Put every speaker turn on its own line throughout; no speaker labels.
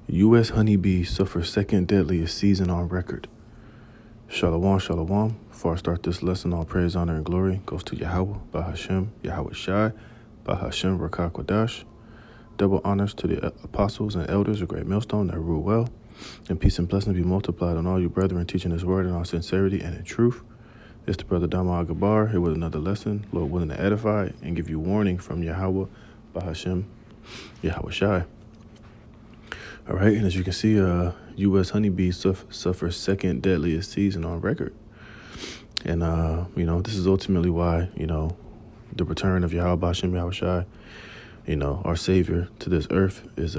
U.S. honeybee suffers second deadliest season on record. Shalom, shalom. Before I start this lesson, all praise, honor, and glory goes to Yahweh, Bahashem, Yahweh Shai, Bahashem, Rakah Kodash. Double honors to the apostles and elders of Great Millstone that rule well. And peace and blessings be multiplied on all you brethren teaching this word in all sincerity and in truth. It's the brother Dama Agabar here with another lesson, Lord willing to edify and give you warning from Yahweh, Bahashem, Yahweh Shai. All right, and as you can see, U.S. honeybee suffers second deadliest season on record. And, this is ultimately why, the return of Yahweh Bashem Yahweh Shai, our Savior to this earth is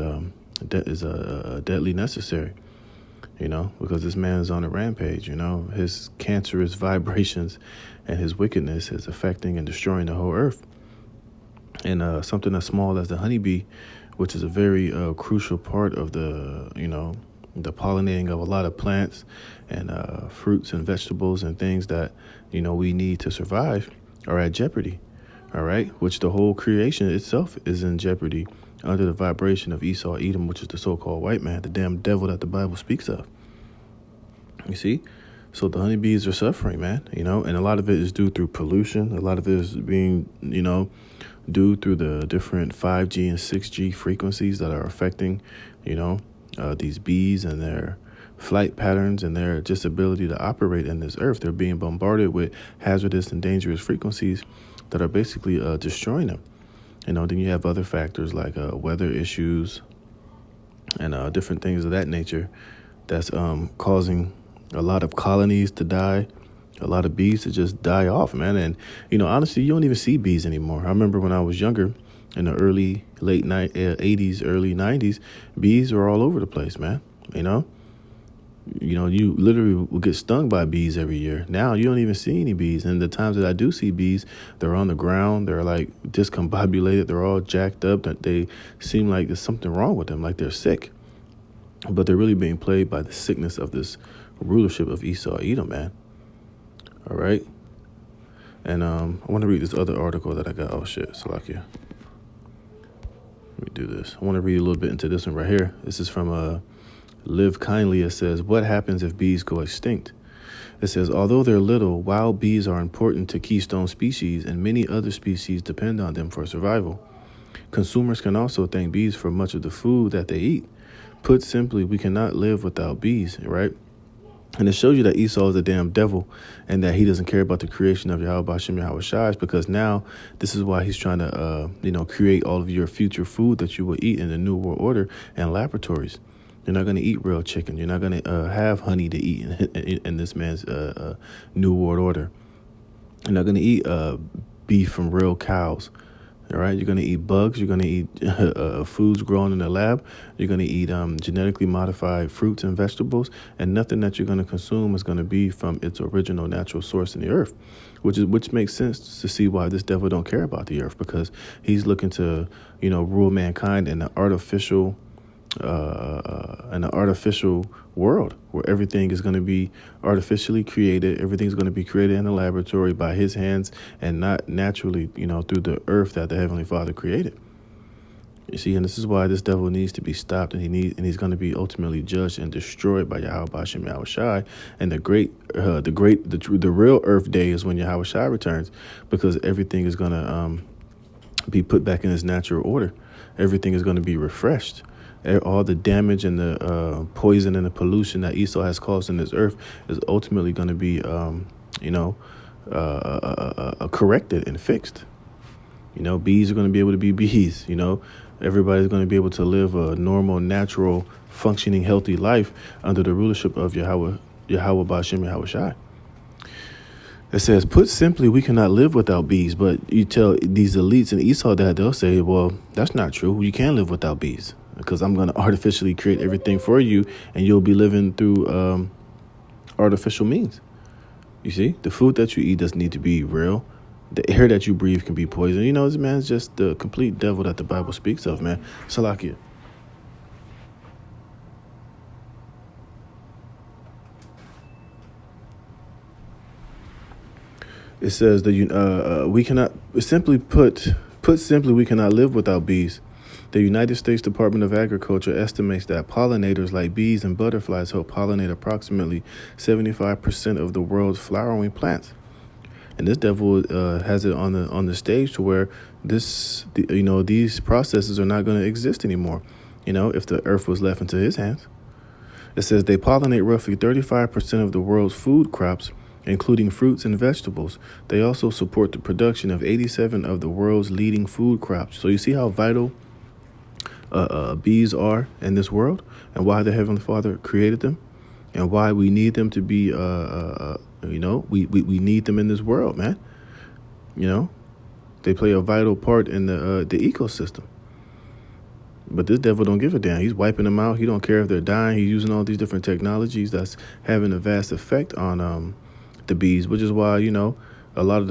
deadly necessary, because this man is on a rampage, his cancerous vibrations and his wickedness is affecting and destroying the whole earth. And something as small as the honeybee, which is a very crucial part of the pollinating of a lot of plants and fruits and vegetables and things that, we need to survive, are at jeopardy. All right. Which the whole creation itself is in jeopardy under the vibration of Esau, Edom, which is the so-called white man, the damn devil that the Bible speaks of. You see? So the honeybees are suffering, man, and a lot of it is due through pollution. A lot of it is being, due through the different 5G and 6G frequencies that are affecting, these bees and their flight patterns and their just ability to operate in this earth. They're being bombarded with hazardous and dangerous frequencies that are basically destroying them. Then you have other factors like weather issues and different things of that nature that's causing a lot of colonies to die, a lot of bees to just die off, man. And, honestly, you don't even see bees anymore. I remember when I was younger in the late 80s, early 90s, bees were all over the place, man. You literally will get stung by bees every year. Now you don't even see any bees. And the times that I do see bees, they're on the ground. They're like discombobulated. They're all jacked up. That they seem like there's something wrong with them, like they're sick. But they're really being plagued by the sickness of this rulership of Esau, Edom, man. All right. And I want to read this other article that I got. Oh, shit. Salakia. Let me do this. I want to read a little bit into this one right here. This is from Live Kindly. It says, what happens if bees go extinct? It says, although they're little, wild bees are important to keystone species, and many other species depend on them for survival. Consumers can also thank bees for much of the food that they eat. Put simply, we cannot live without bees, right? And it shows you that Esau is a damn devil and that he doesn't care about the creation of Yahweh Bashem Yahweh Shai, because now this is why he's trying to, create all of your future food that you will eat in the New World Order and laboratories. You're not going to eat real chicken. You're not going to have honey to eat in this man's New World Order. You're not going to eat beef from real cows. All right, you're going to eat bugs. You're going to eat foods grown in the lab. You're going to eat genetically modified fruits and vegetables, and nothing that you're going to consume is going to be from its original natural source in the earth, which makes sense to see why this devil don't care about the earth, because he's looking to, rule mankind in an artificial world where everything is going to be artificially created. Everything's going to be created in a laboratory by his hands and not naturally, through the earth that the Heavenly Father created. You see, and this is why this devil needs to be stopped, and he's going to be ultimately judged and destroyed by Yahweh Bashem Yahweh Shai. And the real earth day is when Yahweh Shai returns, because everything is going to be put back in its natural order. Everything is going to be refreshed. All the damage and the poison and the pollution that Esau has caused in this earth is ultimately going to be, corrected and fixed. Bees are going to be able to be bees. Everybody's going to be able to live a normal, natural, functioning, healthy life under the rulership of Yahweh Bashem Yahweh Shai. It says, put simply, we cannot live without bees. But you tell these elites in Esau that, they'll say, well, that's not true. You can live without bees, because I'm going to artificially create everything for you, and you'll be living through artificial means. You see, the food that you eat doesn't need to be real. The air that you breathe can be poison. This man's just the complete devil that the Bible speaks of, man. Salakia. It says that we cannot simply we cannot live without bees. The United States Department of Agriculture estimates that pollinators like bees and butterflies help pollinate approximately 75% of the world's flowering plants. And this devil has it on the stage to where these processes are not going to exist anymore. If the earth was left into his hands. It says they pollinate roughly 35% of the world's food crops, including fruits and vegetables. They also support the production of 87 of the world's leading food crops. So you see how vital bees are in this world, and why the Heavenly Father created them, and why we need them to be, we need them in this world, man. They play a vital part in the ecosystem. But this devil don't give a damn. He's wiping them out. He don't care if they're dying. He's using all these different technologies that's having a vast effect on the bees, which is why a lot of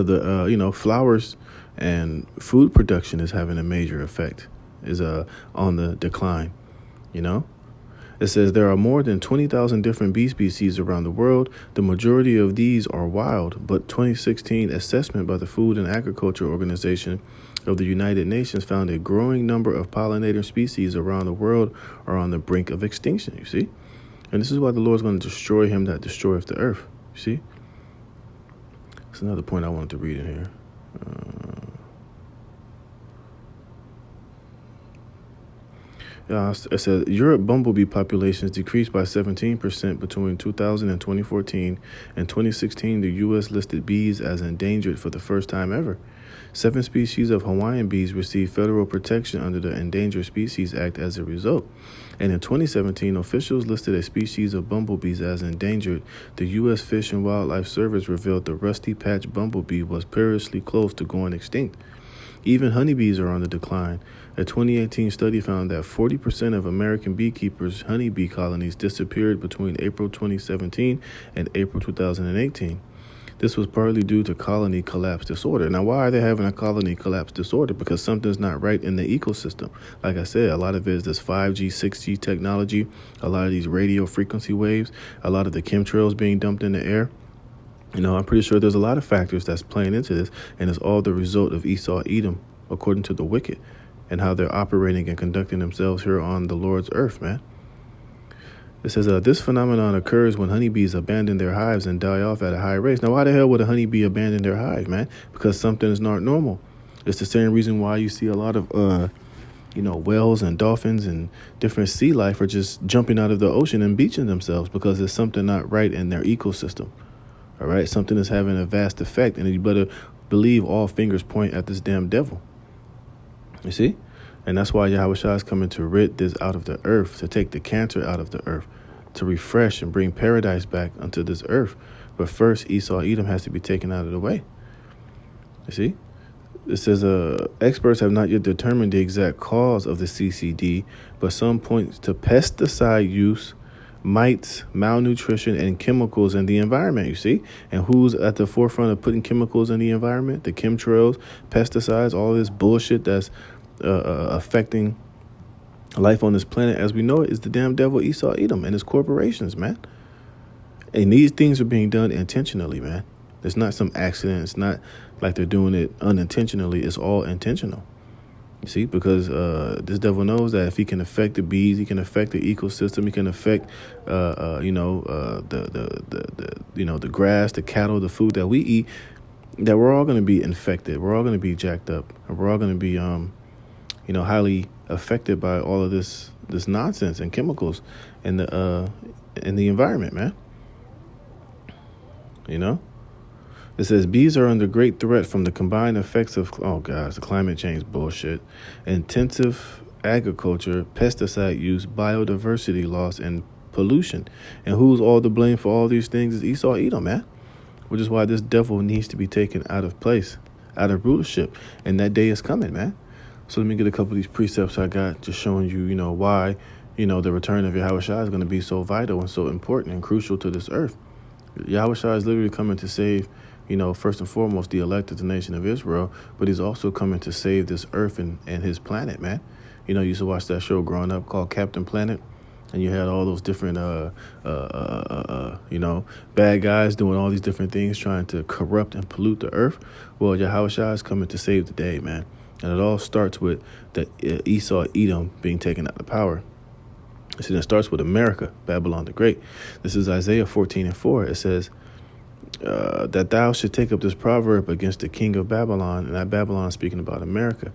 the flowers and food production is having a major effect, is on the decline. It says there are more than 20,000 different bee species around the world. The majority of these are wild, but 2016 assessment by the Food and Agriculture Organization of the United Nations found a growing number of pollinator species around the world are on the brink of extinction, you see? And this is why the Lord's going to destroy him that destroyeth the earth, you see? That's another point I wanted to read in here. It says Europe bumblebee populations decreased by 17% between 2000 and 2014. In 2016, the U.S. listed bees as endangered for the first time ever. 7 species of Hawaiian bees received federal protection under the Endangered Species Act as a result. And in 2017, officials listed a species of bumblebees as endangered. The U.S. Fish and Wildlife Service revealed the rusty patch bumblebee was perilously close to going extinct. Even honeybees are on the decline. A 2018 study found that 40% of American beekeepers' honeybee colonies disappeared between April 2017 and April 2018. This was partly due to colony collapse disorder. Now, why are they having a colony collapse disorder? Because something's not right in the ecosystem. Like I said, a lot of it is this 5G, 6G technology, a lot of these radio frequency waves, a lot of the chemtrails being dumped in the air. I'm pretty sure there's a lot of factors that's playing into this, and it's all the result of Esau, Edom, according to the wicked, and how they're operating and conducting themselves here on the Lord's earth, man. It says this phenomenon occurs when honeybees abandon their hives and die off at a high rate. Now, why the hell would a honeybee abandon their hive, man? Because something is not normal. It's the same reason why you see a lot of, whales and dolphins and different sea life are just jumping out of the ocean and beaching themselves, because there's something not right in their ecosystem. All right, something is having a vast effect, and you better believe all fingers point at this damn devil. You see? And that's why Yahushua is coming to rid this out of the earth, to take the cancer out of the earth, to refresh and bring paradise back unto this earth. But first, Esau, Edom has to be taken out of the way. You see? It says experts have not yet determined the exact cause of the CCD, but some point to pesticide use, mites, malnutrition, and chemicals in the environment, you see? And who's at the forefront of putting chemicals in the environment? The chemtrails, pesticides, all this bullshit that's affecting life on this planet as we know it is the damn devil Esau, Edom, and his corporations, man. And these things are being done intentionally, man. It's not some accident. It's not like they're doing it unintentionally. It's all intentional. You see, because this devil knows that if he can affect the bees, he can affect the ecosystem, he can affect, the grass, the cattle, the food that we eat, that we're all going to be infected. We're all going to be jacked up, and we're all going to be, highly affected by all of this nonsense and chemicals in the environment, man. It says bees are under great threat from the combined effects of, the climate change bullshit, intensive agriculture, pesticide use, biodiversity loss, and pollution. And who's all to blame for all these things is Esau, Edom, man. Which is why this devil needs to be taken out of place, out of rulership. And that day is coming, man. So let me get a couple of these precepts I got, just showing you, why, the return of Yahushua is going to be so vital and so important and crucial to this earth. Yahushua is literally coming to save, first and foremost, the elect of the nation of Israel, but he's also coming to save this earth and his planet, man. You used to watch that show growing up called Captain Planet, and you had all those different, bad guys doing all these different things, trying to corrupt and pollute the earth. Well, Yahushua is coming to save the day, man. And it all starts with the Esau, Edom being taken out of power. So it starts with America, Babylon the Great. This is Isaiah 14:4. It says that thou should take up this proverb against the king of Babylon, and that Babylon is speaking about America,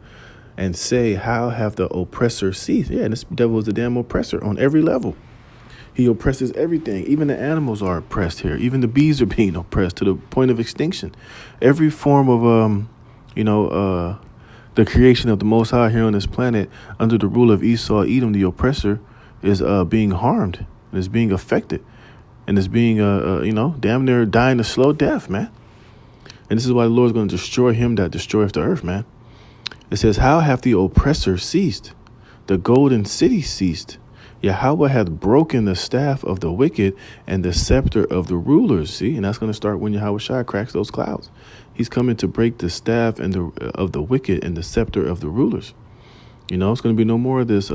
and say, how have the oppressor ceased? Yeah, and this devil is the damn oppressor on every level. He oppresses everything. Even the animals are oppressed here. Even the bees are being oppressed to the point of extinction. Every form of, the creation of the Most High here on this planet under the rule of Esau, Edom, the oppressor, is being harmed and is being affected and is being, damn near dying a slow death, man. And this is why the Lord is going to destroy him that destroyeth the earth, man. It says, how hath the oppressor ceased? The golden city ceased. Yahweh hath broken the staff of the wicked and the scepter of the rulers. See, and that's going to start when Yahweh Shai cracks those clouds. He's coming to break the staff and of the wicked and the scepter of the rulers. It's going to be no more of this,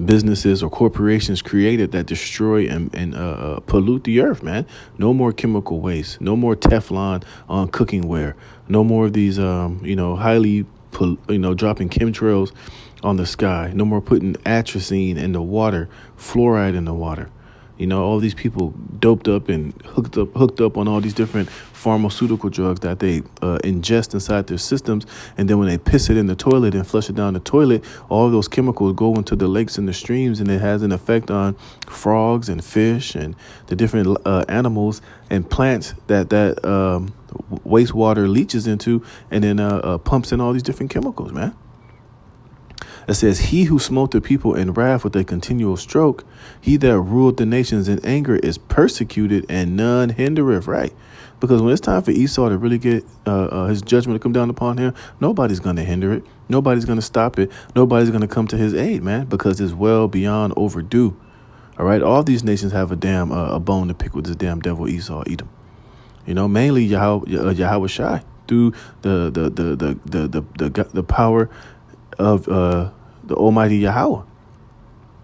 businesses or corporations created that destroy and pollute the earth, man. No more chemical waste. No more Teflon on cookingware. No more of these, highly, dropping chemtrails on the sky. No more putting atrazine in the water, fluoride in the water. All these people doped up and hooked up on all these different pharmaceutical drugs that they ingest inside their systems. And then when they piss it in the toilet and flush it down the toilet, all of those chemicals go into the lakes and the streams, and it has an effect on frogs and fish and the different animals and plants that wastewater leaches into, and then pumps in all these different chemicals, man. It says, he who smote the people in wrath with a continual stroke, he that ruled the nations in anger is persecuted, and none hindereth, right? Because when it's time for Esau to really get his judgment to come down upon him, nobody's going to hinder it. Nobody's going to stop it. Nobody's going to come to his aid, man, because it's well beyond overdue. All right. All these nations have a bone to pick with this damn devil Esau, Edom. Mainly Yahweh Shai through the power of the Almighty Yahweh.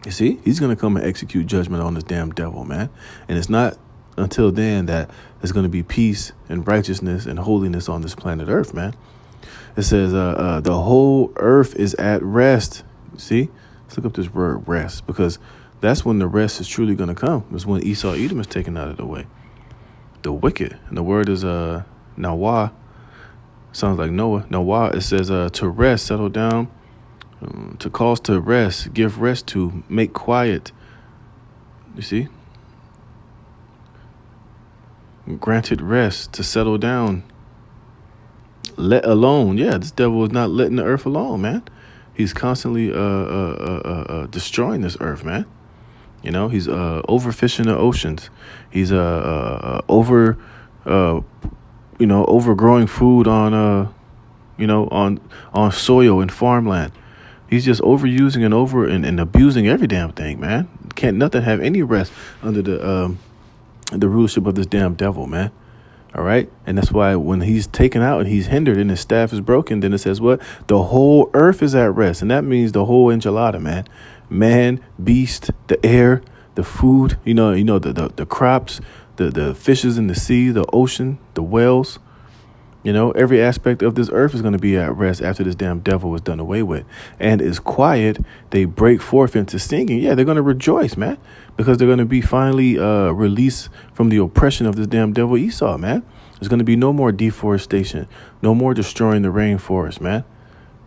You see, he's going to come and execute judgment on this damn devil, man. And it's not until then that there's going to be peace and righteousness and holiness on this planet Earth, man. It says the whole earth is at rest. See, let's look up this word rest, because that's when the rest is truly going to come. It's when Esau, Edom is taken out of the way. The wicked. And the word is Nawah. Sounds like Noah. Nawah, it says to rest, settle down, to cause to rest, give rest to, make quiet. You see? Granted rest, to settle down, let alone. Yeah, this devil is not letting the earth alone, man. He's constantly destroying this earth, man. He's overfishing the oceans. He's overgrowing food on on soil and farmland. He's just overusing and abusing every damn thing, man. Can't nothing have any rest under the rulership of this damn devil, man. All right. And that's why when he's taken out and he's hindered and his staff is broken, then it says what? The whole earth is at rest. And that means the whole enchilada, man. Man, beast, the air, the food, the crops, the fishes in the sea, the ocean, the whales. Every aspect of this earth is going to be at rest after this damn devil is done away with and is quiet. They break forth into singing. Yeah, they're going to rejoice, man, because they're going to be finally released from the oppression of this damn devil Esau, man. There's going to be no more deforestation, no more destroying the rainforest, man.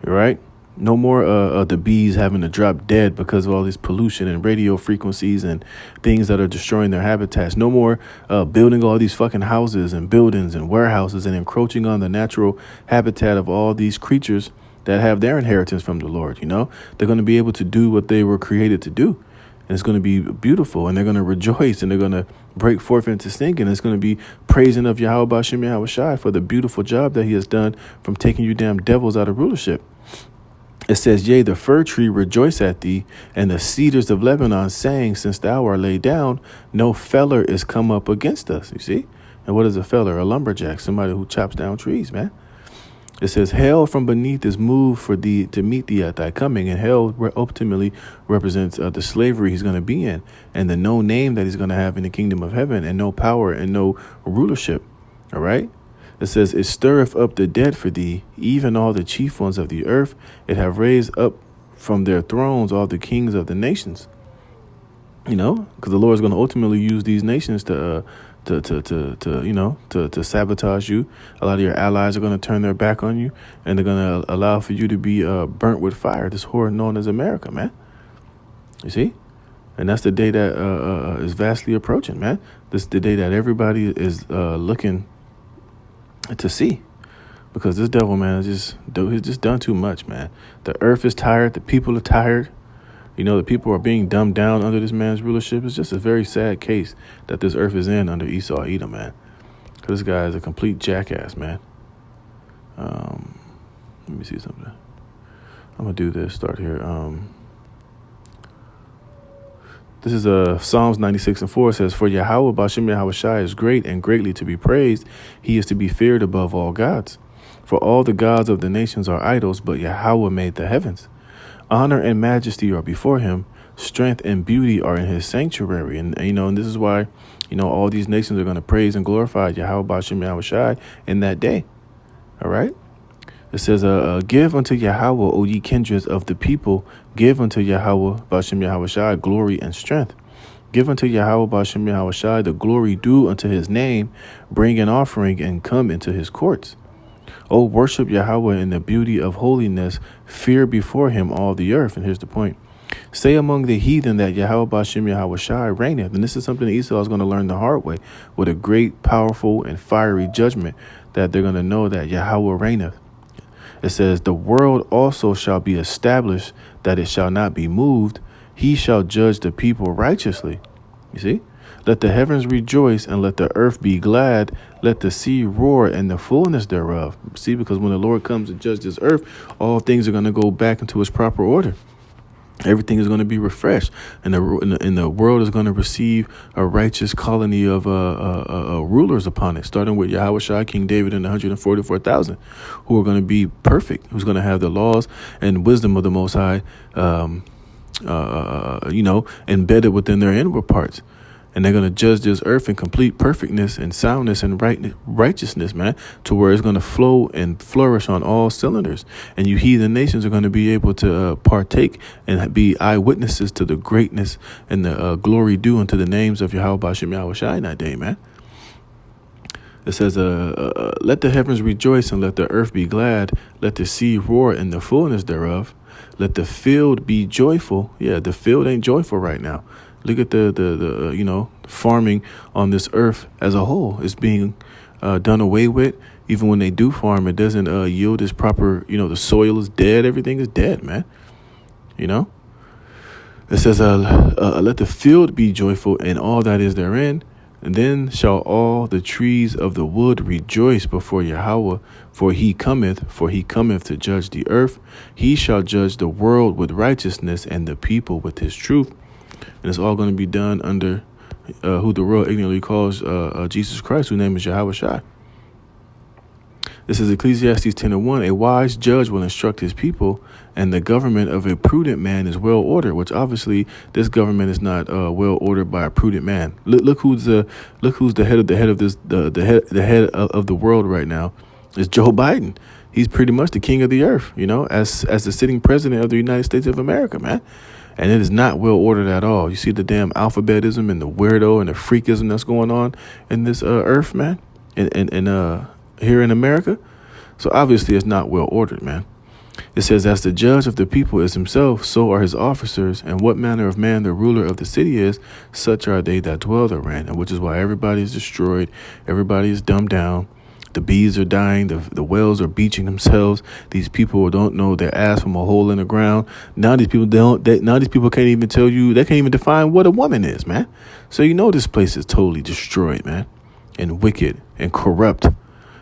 You're right. No more the bees having to drop dead because of all this pollution and radio frequencies and things that are destroying their habitats. No more building all these fucking houses and buildings and warehouses and encroaching on the natural habitat of all these creatures that have their inheritance from the Lord. They're going to be able to do what they were created to do. And it's going to be beautiful, and they're going to rejoice, and they're going to break forth into singing. It's going to be praising of Yahweh B'Shem Yahweh Shai for the beautiful job that he has done from taking you damn devils out of rulership. It says, yea, the fir tree rejoice at thee, and the cedars of Lebanon saying, since thou art laid down, no feller is come up against us. You see? And what is a feller? A lumberjack, somebody who chops down trees, man. It says, hell from beneath is moved for thee to meet thee at thy coming. And hell ultimately represents the slavery he's going to be in, and the no name that he's going to have in the kingdom of heaven, and no power and no rulership. All right. It says, it stirreth up the dead for thee, even all the chief ones of the earth. It have raised up from their thrones all the kings of the nations. Because the Lord is going to ultimately use these nations to sabotage you. A lot of your allies are going to turn their back on you, and they're going to allow for you to be burnt with fire. This horror known as America, man. You see? And that's the day that is vastly approaching, man. This is the day that everybody is looking to see, because this devil, man, he's just done too much, man. The earth is tired. The people are tired. The people are being dumbed down under this man's rulership. It's just a very sad case that this earth is in under Esau Edom, man. This guy is a complete jackass, man. Let me see something. I'm going to do this. Start here. This is Psalms 96:4. It says, for Yahweh Bashem Yahweh Shai is great and greatly to be praised. He is to be feared above all gods. For all the gods of the nations are idols, but Yahweh made the heavens. Honor and majesty are before him. Strength and beauty are in his sanctuary. And this is why, all these nations are going to praise and glorify Yahweh Bashem Yahweh Shai in that day. All right. It says, give unto Yahweh, O ye kindreds of the people. Give unto Yahweh Bashem Yahweh Shai glory and strength. Give unto Yahweh Bashem Yahweh Shai the glory due unto his name. Bring an offering and come into his courts. O worship Yahweh in the beauty of holiness. Fear before him all the earth. And here's the point. Say among the heathen that Yahweh Bashem Yahweh Shai reigneth. And this is something that Esau is going to learn the hard way, with a great, powerful, and fiery judgment, that they're going to know that Yahweh reigneth. It says, the world also shall be established, that it shall not be moved. He shall judge the people righteously. You see? Let the heavens rejoice, and let the earth be glad. Let the sea roar, and the fullness thereof. See, because when the Lord comes to judge this earth, all things are going to go back into its proper order. Everything is going to be refreshed, and the world is going to receive a righteous colony of rulers upon it, starting with Yahweh Shai, King David, and 144,000, who are going to be perfect, who's going to have the laws and wisdom of the Most High, embedded within their inward parts. And they're going to judge this earth in complete perfectness and soundness and righteousness, man, to where it's going to flow and flourish on all cylinders. And you heathen nations are going to be able to partake and be eyewitnesses to the greatness and the glory due unto the names of Yahweh Bashem Yahweh Shai in that day, man. It says, let the heavens rejoice and let the earth be glad. Let the sea roar and the fullness thereof. Let the field be joyful. Yeah, the field ain't joyful right now. Look at the farming on this earth as a whole. It's being done away with. Even when they do farm, it doesn't yield its proper, the soil is dead. Everything is dead, man. It says, let the field be joyful and all that is therein. And then shall all the trees of the wood rejoice before Yahweh, for he cometh to judge the earth. He shall judge the world with righteousness and the people with his truth. And it's all going to be done under who the world ignorantly calls Jesus Christ, whose name is Yahweh Shai. This is Ecclesiastes 10:1. A wise judge will instruct his people, and the government of a prudent man is well ordered. Which obviously this government is not well ordered by a prudent man. Look who's the head of this the head of the world right now is Joe Biden. He's pretty much the king of the earth, as the sitting president of the United States of America, man. And it is not well ordered at all. You see the damn alphabetism and the weirdo and the freakism that's going on in this earth, man, and here in America. So obviously it's not well ordered, man. It says, as the judge of the people is himself, so are his officers. And what manner of man the ruler of the city is, such are they that dwell therein. And which is why everybody is destroyed. Everybody is dumbed down. The bees are dying. The whales are beaching themselves. These people don't know their ass from a hole in the ground. Now these people can't even tell you. They can't even define what a woman is, man. So this place is totally destroyed, man, and wicked and corrupt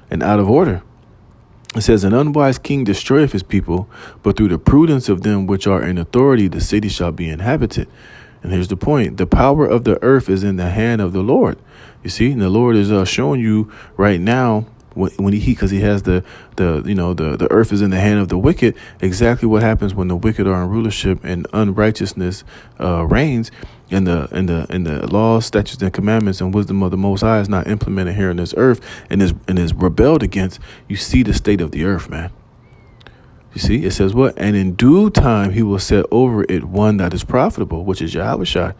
and out of order. It says, an unwise king destroyeth his people, but through the prudence of them which are in authority, the city shall be inhabited. And here's the point. The power of the earth is in the hand of the Lord. You see, and the Lord is showing you right now when because he has the earth is in the hand of the wicked. Exactly what happens when the wicked are in rulership and unrighteousness reigns, and the laws, statutes, and commandments and wisdom of the Most High is not implemented here on this earth and is rebelled against. You see the state of the earth, man. You see, it says what? And in due time he will set over it one that is profitable, which is Yahushua,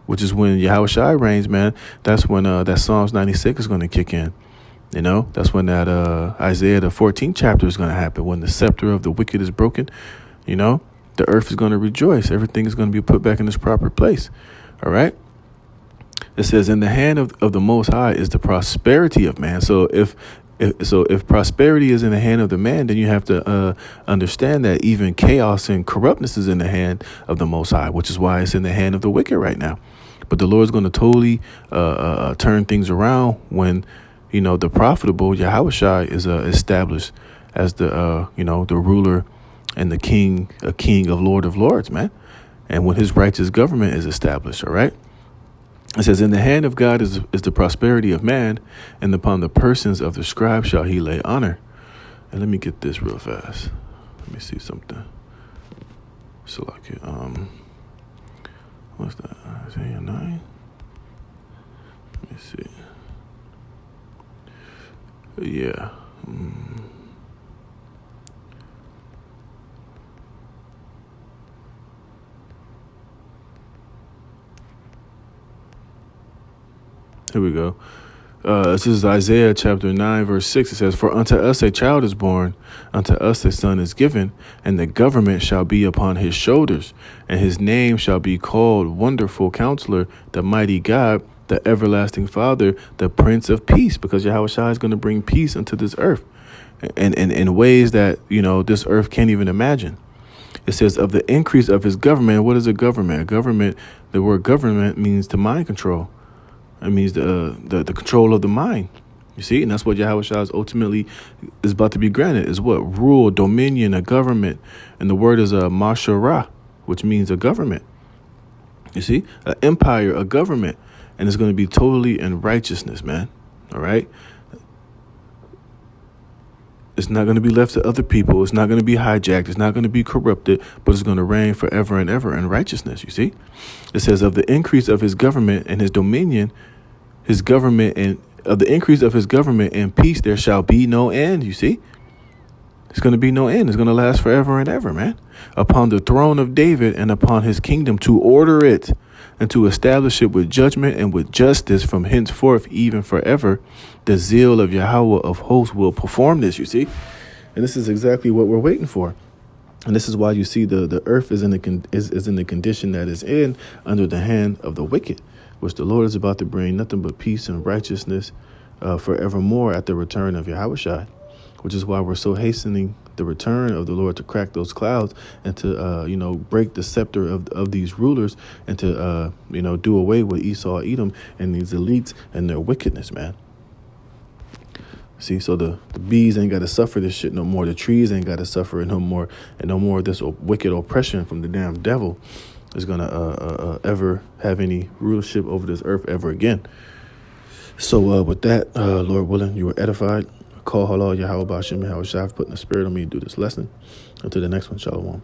which is when Yahushua reigns, man. That's when that Psalms 96 is going to kick in. That's when that Isaiah, the 14th chapter is going to happen. When the scepter of the wicked is broken, the earth is going to rejoice. Everything is going to be put back in its proper place. All right. It says, in the hand of the Most High is the prosperity of man. So if prosperity is in the hand of the man, then you have to understand that even chaos and corruptness is in the hand of the Most High, which is why it's in the hand of the wicked right now. But the Lord's going to totally turn things around when, the profitable Yahushua is established as the ruler and the king, a king of Lords, man. And when his righteous government is established, all right? It says, in the hand of God is the prosperity of man, and upon the persons of the scribe shall he lay honor. And let me get this real fast. Let me see something. So like, what's that? Isaiah 9? Let me see. Yeah. Here we go. This is Isaiah chapter 9, verse 6. It says, for unto us a child is born, unto us a son is given, and the government shall be upon his shoulders, and his name shall be called Wonderful Counselor, the Mighty God, the Everlasting Father, the Prince of Peace, because Yahushua is going to bring peace into this earth and in ways that, this earth can't even imagine. It says, of the increase of his government. What is a government? A government, the word government means to mind control. It means the control of the mind. You see, and that's what Yahushua ultimately is about to be granted, is what? Rule, dominion, a government. And the word is a masharah, which means a government. You see, an empire, a government. And it's going to be totally in righteousness, man. All right. It's not going to be left to other people. It's not going to be hijacked. It's not going to be corrupted, but it's going to reign forever and ever in righteousness. You see, it says of the increase of his government and his dominion, his government and of the increase of his government and peace, there shall be no end. You see, it's going to be no end. It's going to last forever and ever, man. Upon the throne of David and upon his kingdom, to order it and to establish it with judgment and with justice from henceforth, even forever. The zeal of Yahweh of hosts will perform this, you see. And this is exactly what we're waiting for. And this is why you see the earth is in the condition that is in under the hand of the wicked, which the Lord is about to bring nothing but peace and righteousness forevermore at the return of Yahushua, which is why we're so hastening the return of the Lord to crack those clouds and to, break the scepter of these rulers and to, do away with Esau, Edom, and these elites and their wickedness, man. See, so the bees ain't got to suffer this shit no more. The trees ain't got to suffer it no more. And no more of this wicked oppression from the damn devil is going to ever have any rulership over this earth ever again. So with that, Lord willing, you were edified. Call halal Yahweh Ba'ashem Yahweh Shai for putting the spirit on me to do this lesson. Until the next one, Shalom.